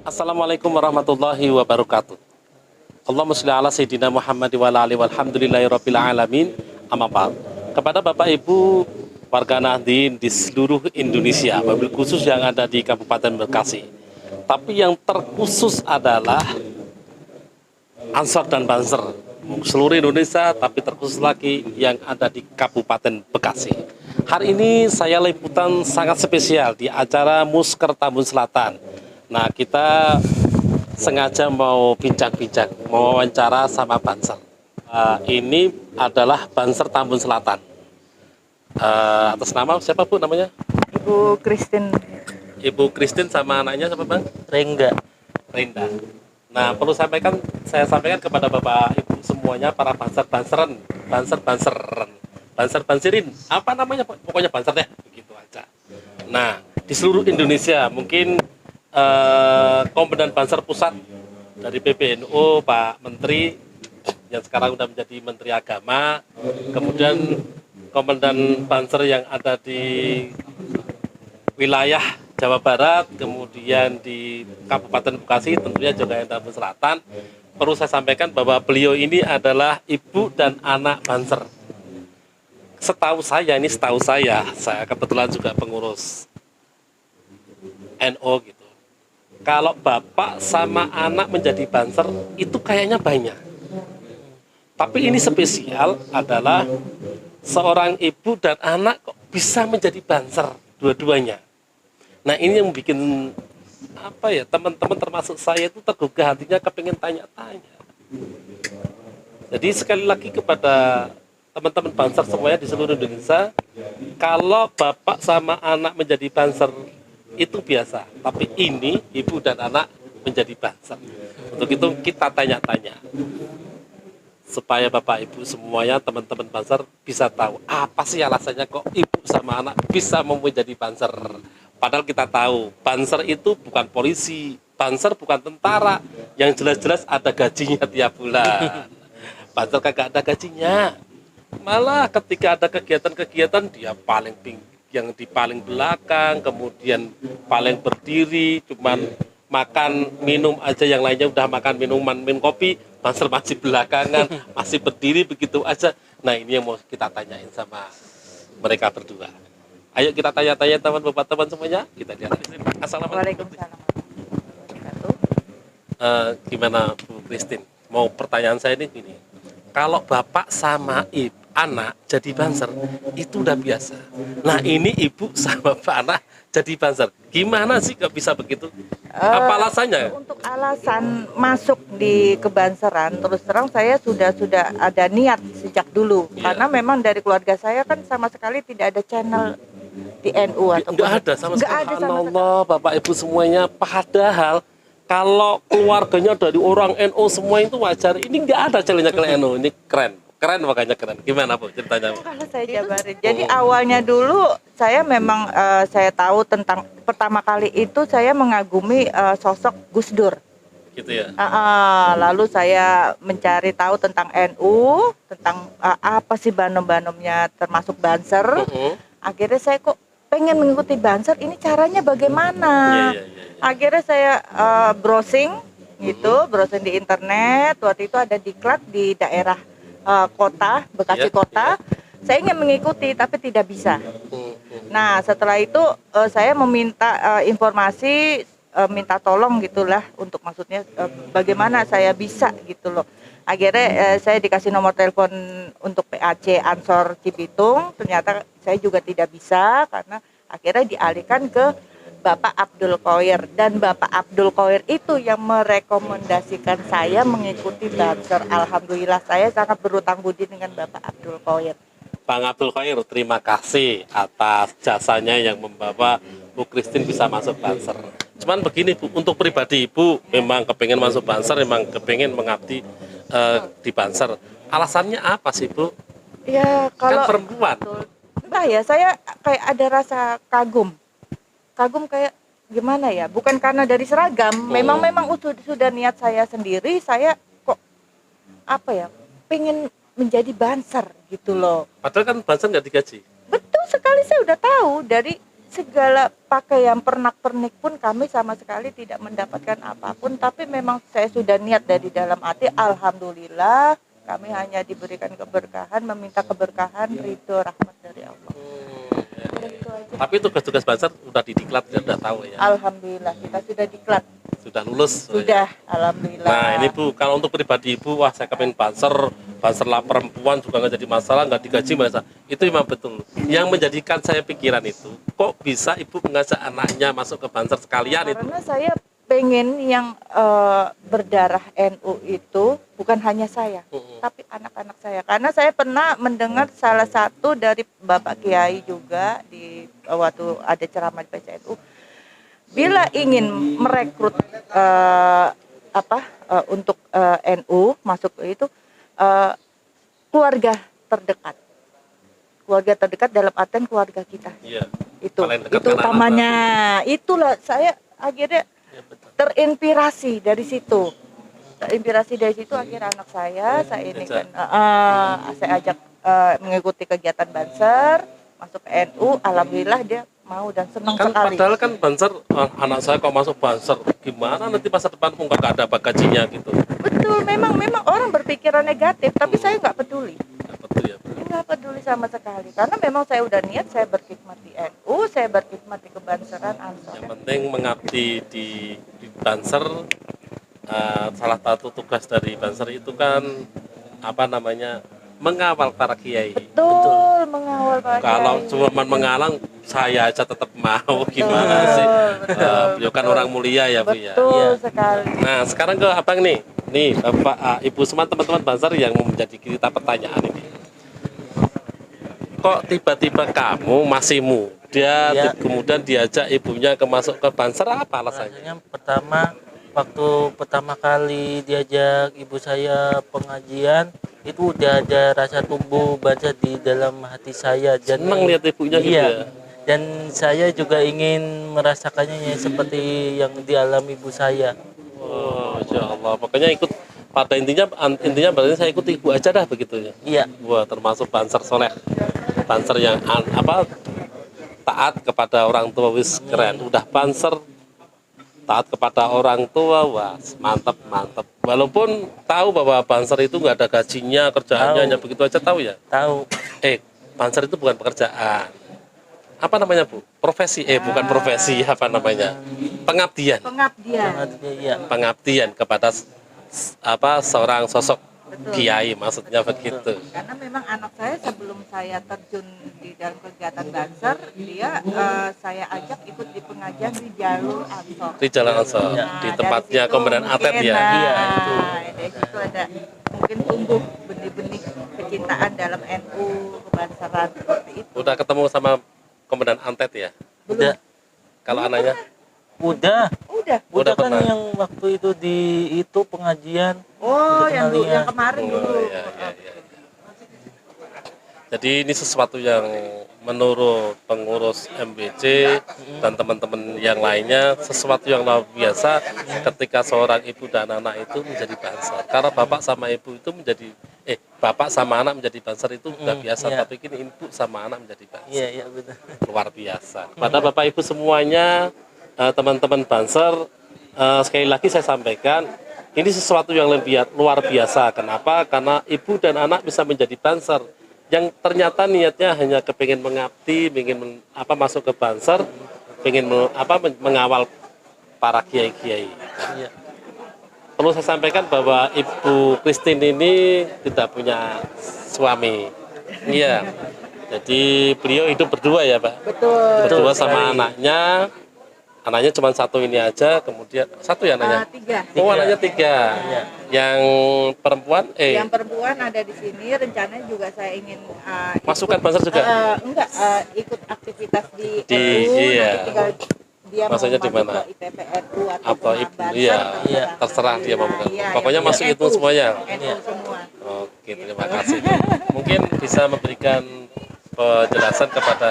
Assalamualaikum warahmatullahi wabarakatuh. Allahumma sholli ala sayyidina Muhammad wa ala alihi walhamdulillahirabbil alamin. Amma ba'd. Kepada Bapak Ibu warga Nahdien di seluruh Indonesia, wabil khusus yang ada di Kabupaten Bekasi. Tapi yang terkhusus adalah Ansor dan Banser seluruh Indonesia, tapi terkhusus lagi yang ada di Kabupaten Bekasi. Hari ini saya liputan sangat spesial di acara Musker Tambun Selatan. Nah, kita sengaja mau bincang-bincang, mau wawancara sama Banser. Ini adalah Banser Tambun Selatan. Atas nama siapa Bu namanya? Ibu Christine. Ibu Christine sama anaknya siapa Bang? Rengga. Renda. Nah, perlu saya sampaikan kepada Bapak Ibu semuanya, para Banser-Banseran, Banser-Banserin, apa namanya? Pokoknya Banser deh, begitu aja. Nah, di seluruh Indonesia mungkin Komandan Banser Pusat dari PBNU Pak Menteri yang sekarang sudah menjadi Menteri Agama, kemudian Komandan Banser yang ada di wilayah Jawa Barat, kemudian di Kabupaten Bekasi, tentunya juga yang Tambun Selatan. Perlu saya sampaikan bahwa beliau ini adalah ibu dan anak Banser. Setahu saya kebetulan juga pengurus NO gitu. Kalau bapak sama anak menjadi Banser itu kayaknya banyak. Tapi ini spesial adalah seorang ibu dan anak kok bisa menjadi Banser dua-duanya. Nah, ini yang bikin teman-teman termasuk saya itu tergugah hatinya, kepengen tanya-tanya. Jadi sekali lagi kepada teman-teman Banser semuanya di seluruh Indonesia, kalau bapak sama anak menjadi Banser itu biasa, tapi ini ibu dan anak menjadi Banser. Untuk itu kita tanya-tanya supaya Bapak Ibu semuanya, teman-teman Banser bisa tahu apa sih alasannya kok ibu sama anak bisa menjadi Banser. Padahal kita tahu Banser itu bukan polisi, Banser bukan tentara, yang jelas-jelas ada gajinya tiap bulan. Banser kagak ada gajinya, malah ketika ada kegiatan-kegiatan dia yang di paling belakang, kemudian paling berdiri, cuman makan minum aja, yang lainnya udah makan minum kopi, Banser masih belakangan, masih berdiri begitu aja. Nah, ini yang mau kita tanyain sama mereka berdua. Ayo kita tanya-tanya teman semuanya. Kita lihat di sini. Assalamualaikum. Gimana Bu Christine? Mau pertanyaan saya ini gini. Kalau bapak sama anak jadi Banser itu udah biasa. Nah, ini ibu sama anak jadi Banser. Gimana sih kok bisa begitu? Apa alasannya? Untuk alasan masuk di kebanseran, terus terang saya sudah ada niat sejak dulu. Iya. Karena memang dari keluarga saya kan sama sekali tidak ada channel di NU atau Nggak ada sama sekali. Nggak ada sama Allah, Bapak Ibu semuanya. Padahal kalau keluarganya dari orang NU semua itu wajar. Ini nggak ada channelnya ke NU. Ini keren makanya keren. Gimana Bu ceritanya? Kalau saya jabarin, jadi awalnya dulu saya memang saya tahu tentang, pertama kali itu saya mengagumi sosok Gus Dur. Gitu ya. Lalu saya mencari tahu tentang NU, tentang apa sih banom-banomnya termasuk Banser. Akhirnya saya kok pengen mengikuti Banser, ini caranya bagaimana? Iya. Akhirnya saya browsing gitu, browsing di internet. Waktu itu ada diklat di daerah kota, Bekasi kota. Saya ingin mengikuti tapi tidak bisa. Nah, setelah itu saya meminta informasi, minta tolong gitulah, untuk maksudnya bagaimana saya bisa gitu loh. Akhirnya saya dikasih nomor telepon untuk PAC Ansor Cibitung. Ternyata saya juga tidak bisa, karena akhirnya dialihkan ke Bapak Abdul Qoir, dan Bapak Abdul Qoir itu yang merekomendasikan saya mengikuti Banser. Alhamdulillah saya sangat berutang budi dengan Bapak Abdul Qoir. Bang Abdul Qoir, terima kasih atas jasanya yang membawa Bu Christine bisa masuk Banser. Cuman begini Bu, untuk pribadi Ibu memang kepengen masuk Banser, memang kepengen mengabdi di Banser. Alasannya apa sih Bu? Ya kalau kan perempuan. Entah ya, saya kayak ada rasa kagum kayak gimana ya, bukan karena dari seragam, memang sudah niat saya sendiri, saya kok pengen menjadi Banser gitu loh. Padahal kan Banser nggak digaji. Betul sekali, saya udah tahu dari segala pakaian pernak-pernik pun kami sama sekali tidak mendapatkan apapun, tapi memang saya sudah niat dari dalam hati, alhamdulillah kami hanya diberikan keberkahan, meminta keberkahan, ridho, rahmat dari Allah. Udah gitu aja. Tapi tugas-tugas Banser udah didiklat, udah tahu ya. Alhamdulillah kita sudah diklat, Sudah lulus. sudah, alhamdulillah. Nah ini Bu, kalau untuk pribadi Ibu, wah saya kepengen Banser lah perempuan juga nggak jadi masalah, nggak digaji masalah. Itu memang betul. Yang menjadikan saya pikiran itu, kok bisa Ibu mengajak anaknya masuk ke Banser sekalian itu? Karena saya pengen yang berdarah NU itu bukan hanya saya, tapi anak-anak saya. Karena saya pernah mendengar salah satu dari Bapak Kiai juga di waktu ada ceramah di PCNU, bila ingin merekrut untuk NU masuk itu keluarga terdekat. Keluarga terdekat dalam artian keluarga kita. Iya. Itu Paling dekat itu kan utamanya. Itulah saya akhirnya Ya, betul. terinspirasi dari situ. Terinspirasi dari situ akhirnya anak saya ini kan saya ajak mengikuti kegiatan Banser, masuk ke NU, alhamdulillah dia mau dan senang Kan sekali. padahal kan Banser, anak saya kok masuk Banser, gimana nanti masa depan pun nggak ada gajinya gitu. Betul, memang orang berpikiran negatif, tapi saya nggak peduli. Ya, betul ya. Nggak peduli sama sekali, karena memang saya udah niat saya berkhidmat di NU, saya berkhidmat di kebanseran Ansor. Yang penting mengabdi di Banser, salah satu tugas dari Banser itu kan apa namanya, mengawal para kiai. Betul, mengawal Pak Kalau Kiai. cuma mengalang, saya aja tetap mau, gimana sih? Beliau kan orang mulia ya Bu ya. Betul sekali. Nah sekarang ke abang nih Bapak, Ibu semua teman-teman Banser yang menjadi kita pertanyaan ini. Kok tiba-tiba kamu masih muda, Ya. kemudian diajak ibunya masuk ke Banser, apa alasannya? Rasanya pertama, waktu pertama kali diajak ibu saya pengajian, itu udah ada rasa tumbuh Banser di dalam hati saya. Dan Senang lihat ibunya gitu iya, ya. dan saya juga ingin merasakannya yang seperti yang dialami ibu saya. Oh, Masya Allah. Makanya ikut, pada intinya berarti saya ikut ibu aja dah begitu ya. Iya, Wah, termasuk Banser soleh, Banser yang taat kepada orang tua, wis keren. Udah Banser taat kepada orang tua, wah mantap. Walaupun tahu bahwa Banser itu nggak ada gajinya, kerjaannya Tahu. hanya begitu aja, tahu ya. tahu. Banser itu bukan pekerjaan. Apa namanya Bu? Profesi? Bukan profesi, apa namanya? Pengabdian. Pengabdian. Iya, Pengabdian kepada seorang sosok Betul. kiai, maksudnya begitu. Karena memang anak saya sebelum saya terjun di dalam kegiatan Banser, dia saya ajak ikut di pengajian di jalur Ansor. Di Jalan Ansor, Nah, di dari tempatnya situ Komandan mungkin, Atet ya. Iya, itu. Dari situ ada mungkin tumbuh benih-benih kecintaan dalam NU kebanseran seperti itu. Udah ketemu sama Komandan Antet ya? udah, Kalau anaknya? udah Udah. kan pernah. yang waktu itu di itu pengajian. Oh, Udah yang kenal ya. yang kemarin Oh, dulu. iya. Jadi ini sesuatu yang menurut pengurus MBC dan teman-teman yang lainnya, sesuatu yang luar biasa ketika seorang ibu dan anak itu menjadi Banser. Karena bapak sama ibu itu bapak sama anak menjadi Banser itu udah biasa, iya. tapi kini ibu sama anak menjadi Banser. Iya, benar. Luar biasa. Pada bapak ibu semuanya, teman-teman Banser, sekali lagi saya sampaikan, ini sesuatu yang luar biasa. Kenapa? Karena ibu dan anak bisa menjadi Banser yang ternyata niatnya hanya kepingin mengabdi, ingin masuk ke Banser, ingin mengawal para kiai-kiai. Iya. Perlu saya sampaikan bahwa Ibu Christine ini tidak punya suami. Iya. Jadi beliau hidup berdua ya, Pak. Betul. Berdua Betul sama sekali. anaknya. Anaknya cuma satu ini aja, kemudian satu ya anaknya. 3. Oh, anaknya 3. Iya. Yang perempuan Yang perempuan ada di sini, rencananya juga saya ingin masukkan Banser juga. Ikut aktivitas di Di- NU, iya. nanti tinggal dia Maksudnya mau di masuk mana? ke IPP NU atau Atau Banser, iya, terserah terserah dia mau. Iya, Pokoknya yang masuk penting itu semuanya. NU semua. Oke, terima kasih. Mungkin bisa memberikan penjelasan kepada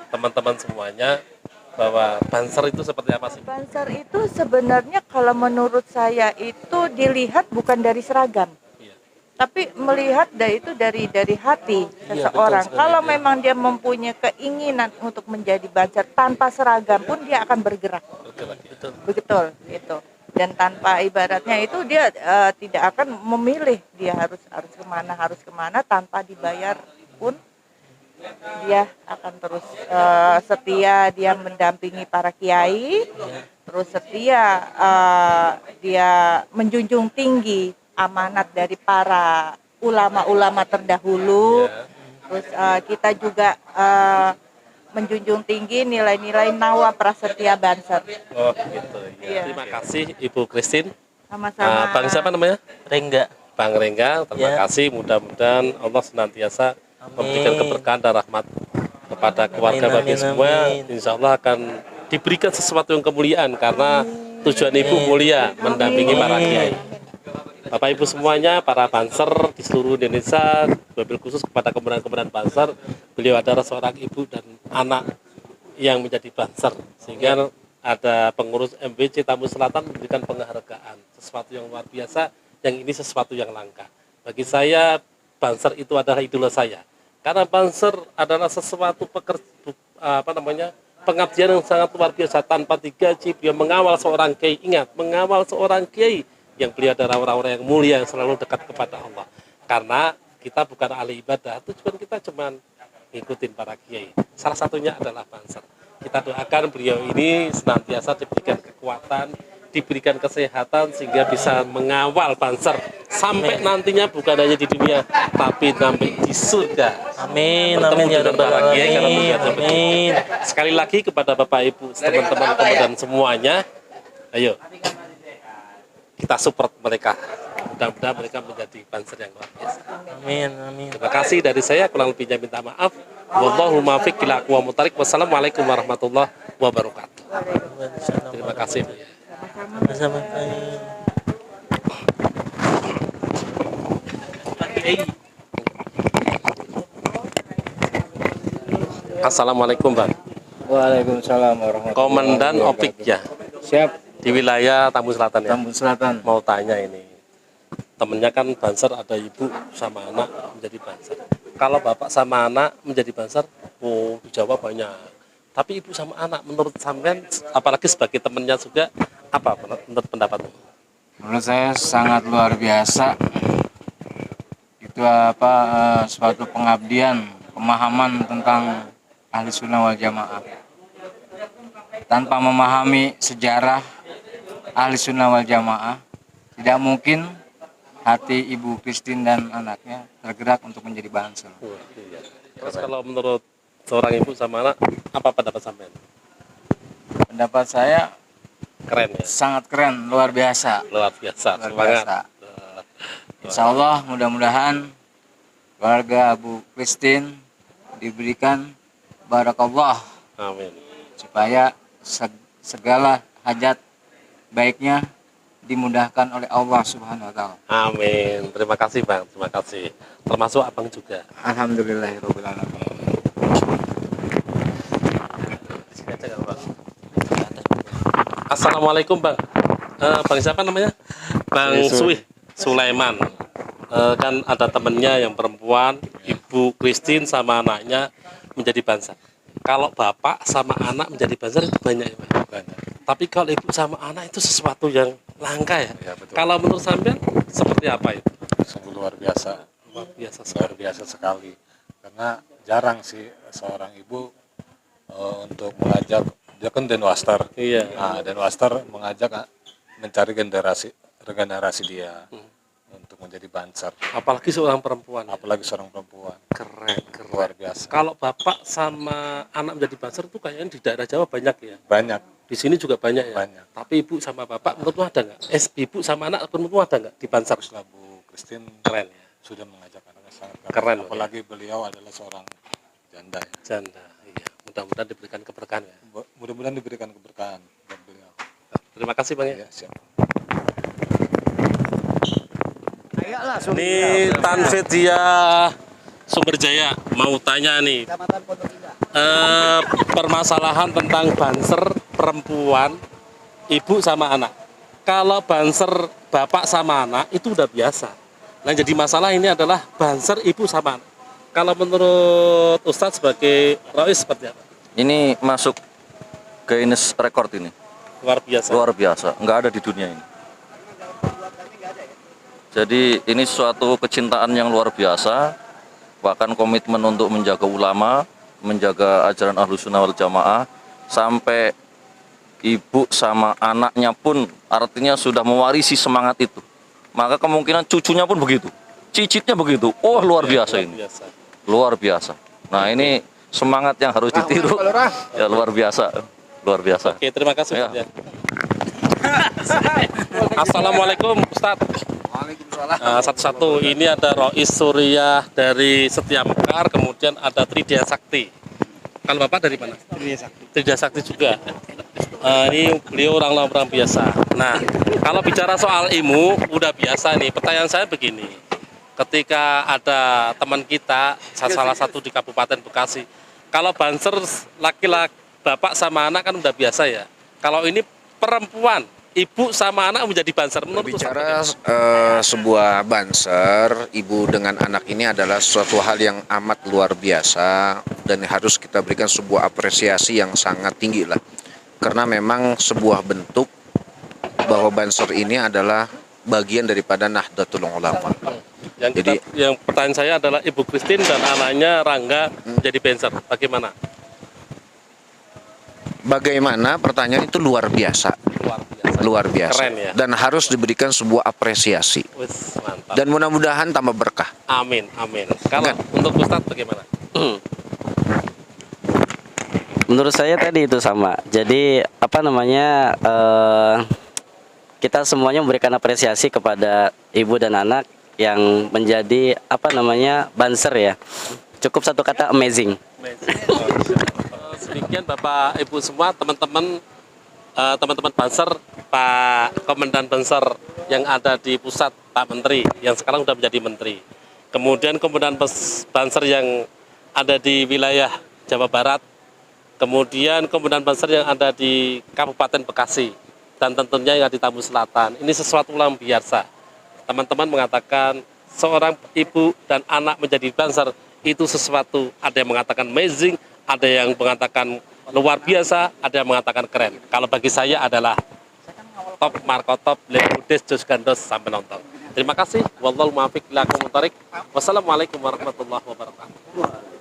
teman-teman semuanya bahwa Banser itu seperti apa sih? Banser itu sebenarnya kalau menurut saya itu dilihat bukan dari seragam, Iya. tapi melihat itu dari hati Iya, seseorang. betul sekali, Kalau ya. memang dia mempunyai keinginan untuk menjadi banser tanpa seragam pun dia akan bergerak. Betul. Betul itu. Dan tanpa ibaratnya itu dia tidak akan memilih dia harus kemana tanpa dibayar pun dia akan terus setia, dia mendampingi para kiai, terus setia, dia menjunjung tinggi amanat dari para ulama-ulama terdahulu. Terus kita juga menjunjung tinggi nilai-nilai Nawa Prasetya Banser. Oh gitu. Ya. Iya. Terima kasih Ibu Christine. Sama-sama. Bang siapa namanya? Rengga. Bang Rengga. Terima Ya. kasih. Mudah-mudahan Allah senantiasa memberikan keberkahan dan rahmat kepada keluarga Amin, Bapak amin, semua. amin. Insya Allah akan diberikan sesuatu yang kemuliaan karena tujuan Ibu mulia mendampingi para kiai. Bapak Ibu semuanya, para banser di seluruh Indonesia, wabil khusus kepada kemudian banser, beliau adalah seorang ibu dan anak yang menjadi banser, sehingga ada pengurus MBC Tambun Selatan memberikan penghargaan, sesuatu yang luar biasa, yang ini sesuatu yang langka. Bagi saya, banser itu adalah idola saya, karena banser adalah sesuatu pengabdian yang sangat luar biasa tanpa digaji. Beliau mengawal seorang kiai, ingat, mengawal seorang kiai yang beliau adalah orang-orang yang mulia yang selalu dekat kepada Allah. Karena kita bukan ahli ibadah, tujuan kita cuma ngikutin para kiai. Salah satunya adalah banser. Kita doakan beliau ini senantiasa diberikan kekuatan, diberikan kesehatan sehingga bisa mengawal banser sampai nantinya bukan hanya di dunia tapi sampai di surga. Amin, Bertemu amin ya dengan rabbal para kiai karena alamin. melihat seperti itu. Amin. Sekali lagi kepada Bapak Ibu, teman-teman kemudian semuanya, ayo kita support mereka. Mudah-mudahan mereka menjadi banser yang luar biasa. Amin, amin. Terima kasih dari saya, kurang lebihnya minta maaf. Wallahu muwaffiq ila aqwamit thoriq. Wassalamualaikum warahmatullahi wabarakatuh. Terima kasih. Sama-sama. Assalamualaikum Bang. Waalaikumsalam warahmatullahi Komandan wabarakatuh. Opik ya Siap, di wilayah Tambun Selatan ya. Tambun Selatan. Mau tanya ini, temennya kan banser, ada ibu sama anak menjadi banser. Kalau bapak sama anak menjadi banser, oh di Jawa banyak. Tapi ibu sama anak, menurut sampean, apalagi sebagai temennya juga, apa menurut pendapatmu? Menurut saya sangat luar biasa. Itu suatu pengabdian, pemahaman tentang ahli sunnah wal jamaah. Tanpa memahami sejarah ahli sunnah wal jamaah, tidak mungkin hati Ibu Christine dan anaknya tergerak untuk menjadi banser. Terus kalau menurut seorang ibu sama anak, apa pendapat sampean? Pendapat saya Keren ya, sangat keren, luar biasa. luar biasa, Luar semangat. biasa. Insya Allah mudah-mudahan keluarga Abu Christine diberikan barakallah Amin. supaya segala hajat baiknya dimudahkan oleh Allah Subhanahu wa taala. Amin. Terima kasih Bang, terima kasih. Termasuk abang juga. Alhamdulillahirabbil alamin. Assalamualaikum Bang. Bang siapa namanya? Bang Suih Sulaiman. Kan ada temennya yang perempuan, Ibu Christine sama anaknya menjadi banser. Kalau bapak sama anak menjadi banser itu banyak ya Bang? Banyak. Tapi kalau ibu sama anak itu sesuatu yang langka ya. Ya, betul. Kalau menurut sampean seperti apa itu? Sungguh luar biasa, Luar biasa luar sekali. biasa sekali. Karena jarang sih seorang ibu untuk mengajak, dia kan Denwastar. Iya. Nah, Denwastar mengajak mencari generasi dia untuk menjadi banser. Apalagi seorang perempuan. Apalagi seorang perempuan, Keren, keren. luar biasa. Kalau bapak sama anak menjadi banser tuh kayaknya di daerah Jawa banyak ya. Banyak, Di sini juga banyak ya. Banyak. Tapi ibu sama bapak menurutmu ada nggak? Ibu sama anak menurutmu ada nggak di banser? teruslah Bu Christine Keren ya. sudah mengajak anaknya sangat Keren, Pak. Apalagi beliau adalah seorang janda ya. Janda. Iya. Mudah-mudahan diberikan keberkahan ya. Mudah-mudahan diberikan keberkahan buat beliau. Terima kasih Bang ya. Ya, siap. Ini Tanfidia Sumberjaya mau tanya nih. Permasalahan tentang banser perempuan, ibu sama anak. Kalau banser bapak sama anak itu udah biasa. Nah, jadi masalah ini adalah banser ibu sama anak. Kalau menurut Ustadz sebagai Rois seperti apa? Ini masuk Guinness Record ini. Luar biasa. Luar biasa, nggak ada di dunia ini. Jadi ini suatu kecintaan yang luar biasa, bahkan komitmen untuk menjaga ulama, menjaga ajaran Ahlus Sunnah wal Jamaah, sampai ibu sama anaknya pun artinya sudah mewarisi semangat itu. Maka kemungkinan cucunya pun begitu, cicitnya begitu. Oh, luar biasa ini, luar biasa. Nah, ini semangat yang harus ditiru. Ya, luar biasa, luar biasa. Oke, terima kasih. Ya. Ustadz, ya. Assalamualaikum Ustadz. Satu-satu ini ada Rois Suriah dari Setia Mekar, kemudian ada Tridya Sakti. Kalau Bapak dari mana? Tridya Sakti juga. Ini beliau orang biasa. Nah, kalau bicara soal ilmu, udah biasa nih. Pertanyaan saya begini. Ketika ada teman kita, salah satu di Kabupaten Bekasi, kalau banser laki-laki bapak sama anak kan udah biasa ya. Kalau ini perempuan, ibu sama anak menjadi banser, menurut Bicara sebuah banser ibu dengan anak ini adalah suatu hal yang amat luar biasa dan harus kita berikan sebuah apresiasi yang sangat tinggi lah. Karena memang sebuah bentuk bahwa banser ini adalah bagian daripada Nahdlatul Ulama. Yang pertanyaan saya adalah Ibu Christine dan anaknya Rangga menjadi banser. Bagaimana? Bagaimana pertanyaan itu luar biasa. Luar biasa. Keren ya. Dan harus diberikan sebuah apresiasi. Wis, mantap. Dan mudah-mudahan tambah berkah. Amin, amin. Kalau untuk Ustadz bagaimana? Menurut saya tadi itu sama. Jadi apa namanya, kita semuanya memberikan apresiasi kepada ibu dan anak yang menjadi apa namanya banser ya. Cukup satu kata, amazing. Demikian Bapak Ibu semua, teman-teman banser, Pak Komandan Banser yang ada di pusat, Pak Menteri yang sekarang sudah menjadi Menteri. Kemudian Komandan Banser yang ada di wilayah Jawa Barat. Kemudian Komandan Banser yang ada di Kabupaten Bekasi dan tentunya yang ada di Tambun Selatan. Ini sesuatu yang biasa. Teman-teman mengatakan seorang ibu dan anak menjadi banser itu sesuatu, ada yang mengatakan amazing, ada yang mengatakan luar biasa, ada yang mengatakan keren. Kalau bagi saya adalah top markotop, lebudes, jus gandos, sampai nonton. Terima kasih. Wallahul muwaffiq ila aqwamit thoriq. Wassalamualaikum warahmatullahi wabarakatuh.